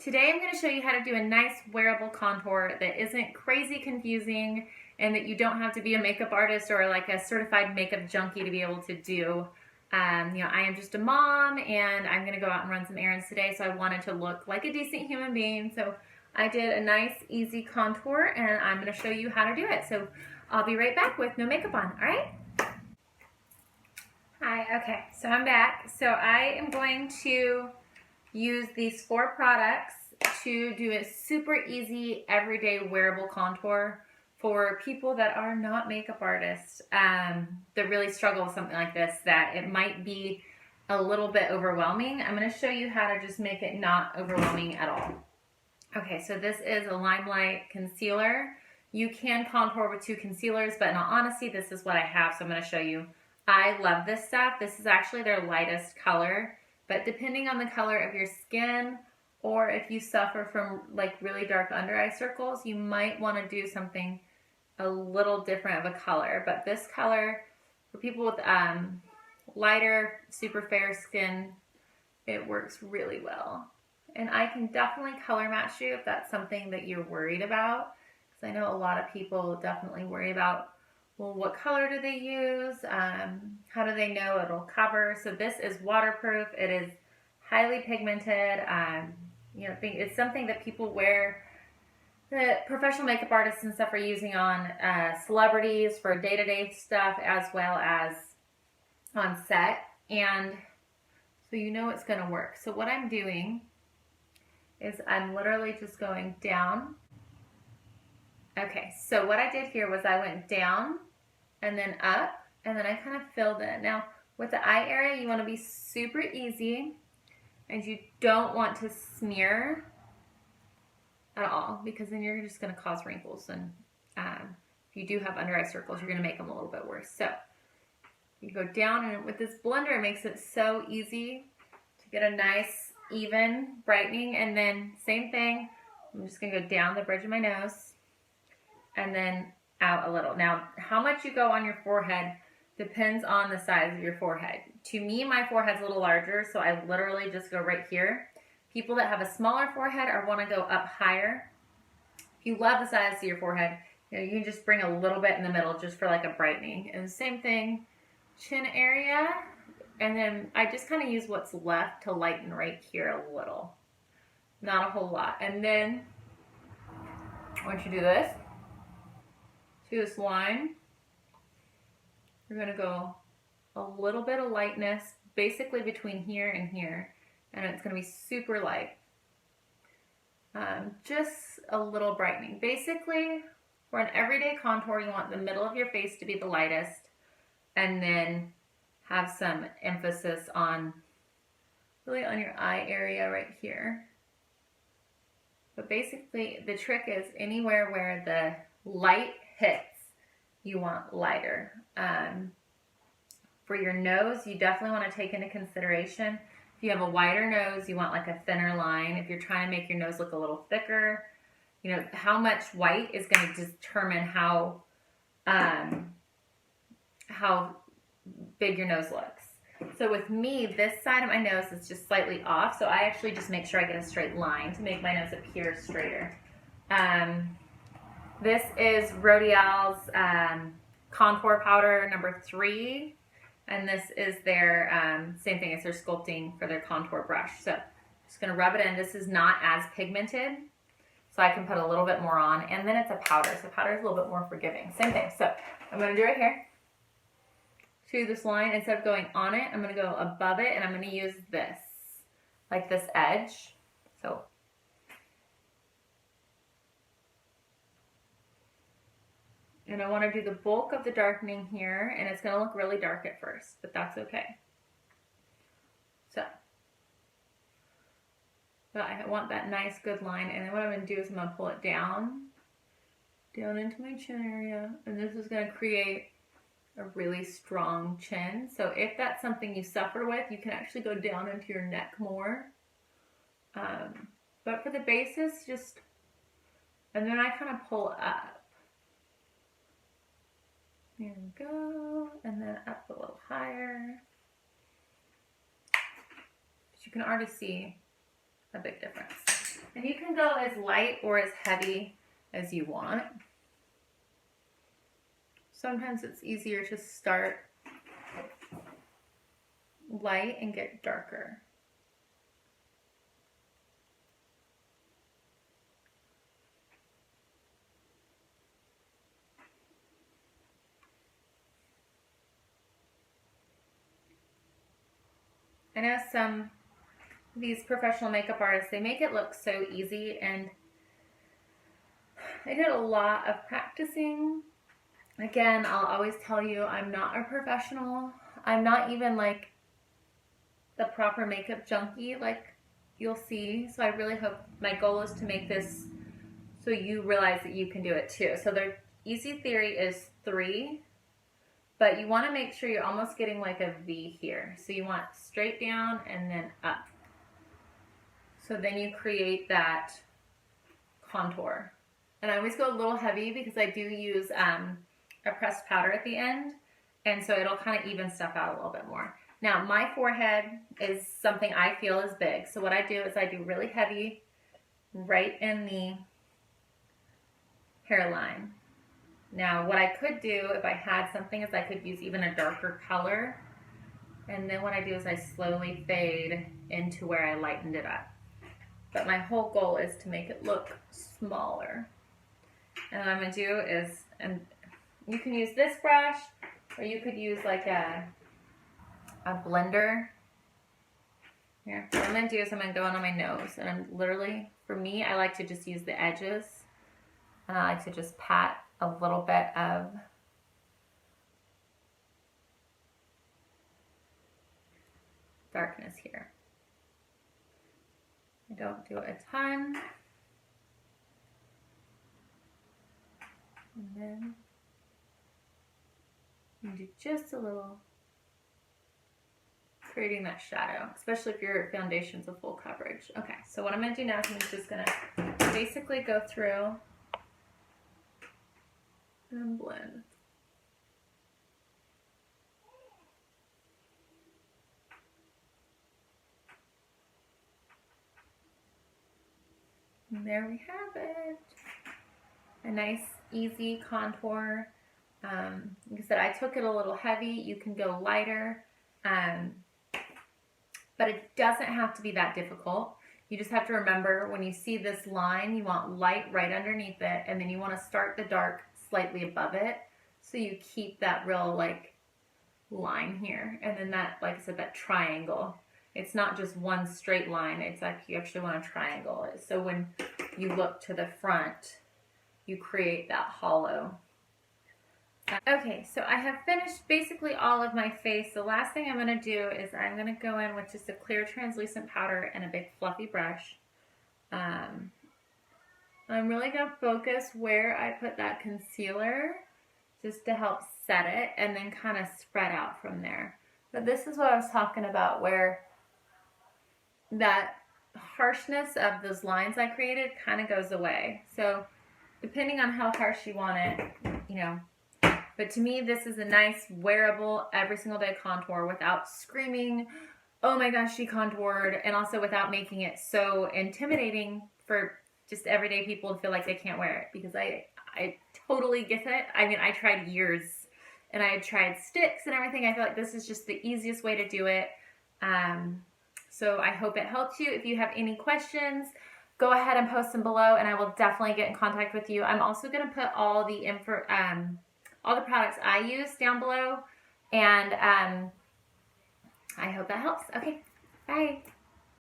Today I'm going to show you how to do a nice wearable contour that isn't crazy confusing and that you don't have to be a makeup artist or like a certified makeup junkie to be able to do. I am just a mom and I'm going to go out and run some errands today, so I wanted to look like a decent human being. So I did a nice easy contour and I'm going to show you how to do it. So I'll be right back with no makeup on, all right? Hi, okay, so I'm back. So I am going to use these 4 products to do a super easy everyday wearable contour for people that are not makeup artists that really struggle with something like this, that it might be a little bit overwhelming. I'm going to show you how to just make it not overwhelming at all. Okay, so this is a Limelight concealer. You can contour with 2 concealers, but in all honesty, this is what I have, so I'm going to show you. I love this stuff. This is actually their lightest color, but depending on the color of your skin, or if you suffer from like really dark under eye circles, you might want to do something a little different of a color. But this color, for people with lighter, super fair skin, it works really well. And I can definitely color match you if that's something that you're worried about, because I know a lot of people definitely worry about, well, what color do they use? How do they know it'll cover? So this is waterproof. It is highly pigmented. It's something that people wear, that professional makeup artists and stuff are using on celebrities for day-to-day stuff, as well as on set. And so you know it's going to work. So what I'm doing is I'm literally just going down. Okay, so what I did here was I went down and then up, and then I kind of filled in. Now, with the eye area, you want to be super easy, and you don't want to smear at all, because then you're just going to cause wrinkles, and if you do have under eye circles, you're going to make them a little bit worse. So you go down, and with this blender, it makes it so easy to get a nice, even brightening. And then same thing, I'm just going to go down the bridge of my nose, and then out a little. Now, how much you go on your forehead depends on the size of your forehead. To me, my forehead's a little larger, so I literally just go right here. People that have a smaller forehead or want to go up higher, if you love the size of your forehead, you can just bring a little bit in the middle just for like a brightening. And the same thing, chin area, and then I just kind of use what's left to lighten right here a little. Not a whole lot. And then once you do this, to this line, you're going to go a little bit of lightness, basically between here and here, and it's going to be super light. Just a little brightening. Basically, for an everyday contour, you want the middle of your face to be the lightest, and then have some emphasis on, really on your eye area right here. But basically, the trick is anywhere where the light hits, you want lighter. For your nose, you definitely want to take into consideration, if you have a wider nose, you want like a thinner line. If you're trying to make your nose look a little thicker, how much white is going to determine how big your nose looks. So with me, this side of my nose is just slightly off, so I actually just make sure I get a straight line to make my nose appear straighter. This is Rodial's contour powder number 3, and this is their same thing as their sculpting for their contour brush. So I'm just going to rub it in. This is not as pigmented, so I can put a little bit more on, and then it's a powder, so powder is a little bit more forgiving. Same thing. So I'm going to do it here to this line. Instead of going on it, I'm going to go above it, and I'm going to use this, like this edge. So and I want to do the bulk of the darkening here, and it's going to look really dark at first, but that's okay. So I want that nice good line, and then what I'm going to do is I'm going to pull it down into my chin area, and this is going to create a really strong chin. So if that's something you suffer with, you can actually go down into your neck more. But for the basis, and then I kind of pull up. There we go, and then up a little higher. But you can already see a big difference. And you can go as light or as heavy as you want. Sometimes it's easier to start light and get darker. I know some of these professional makeup artists, they make it look so easy, and I did a lot of practicing. Again, I'll always tell you, I'm not a professional. I'm not even like the proper makeup junkie like you'll see. So I really hope, my goal is to make this so you realize that you can do it too. So the easy theory is 3, but you want to make sure you're almost getting like a V here. So you want straight down and then up. So then you create that contour. And I always go a little heavy because I do use a pressed powder at the end, and so it'll kind of even stuff out a little bit more. Now, my forehead is something I feel is big, so what I do is I do really heavy right in the hairline. Now, what I could do if I had something is I could use even a darker color, and then what I do is I slowly fade into where I lightened it up. But my whole goal is to make it look smaller. And what I'm going to do is, and you can use this brush, or you could use like a blender. Here, what I'm going to do is I'm going to go on my nose, and I'm literally, for me, I like to just use the edges, and I like to just pat a little bit of darkness here. I don't do a ton. And then you do just a little, creating that shadow, especially if your foundation's a full coverage. Okay, so what I'm going to do now is I'm just going to basically go through and blend. And there we have it. A nice, easy contour. Like I said, I took it a little heavy. You can go lighter. But it doesn't have to be that difficult. You just have to remember, when you see this line, you want light right underneath it, and then you want to start the dark slightly above it, so you keep that real like line here. And then that, like I said, that triangle. It's not just one straight line. It's like you actually want to triangle it. So when you look to the front, you create that hollow. Okay, so I have finished basically all of my face. The last thing I'm going to do is I'm going to go in with just a clear translucent powder and a big fluffy brush. I'm really going to focus where I put that concealer just to help set it, and then kind of spread out from there. But this is what I was talking about, where that harshness of those lines I created kind of goes away. So depending on how harsh you want it, you know. But to me, this is a nice, wearable, every single day contour without screaming, oh my gosh, she contoured, and also without making it so intimidating for just everyday people to feel like they can't wear it. Because I totally get it. I mean, I tried years, and I had tried sticks and everything. I feel like this is just the easiest way to do it. So I hope it helps you. If you have any questions, go ahead and post them below, and I will definitely get in contact with you. I'm also going to put all the all the products I use down below, and I hope that helps. Okay, bye.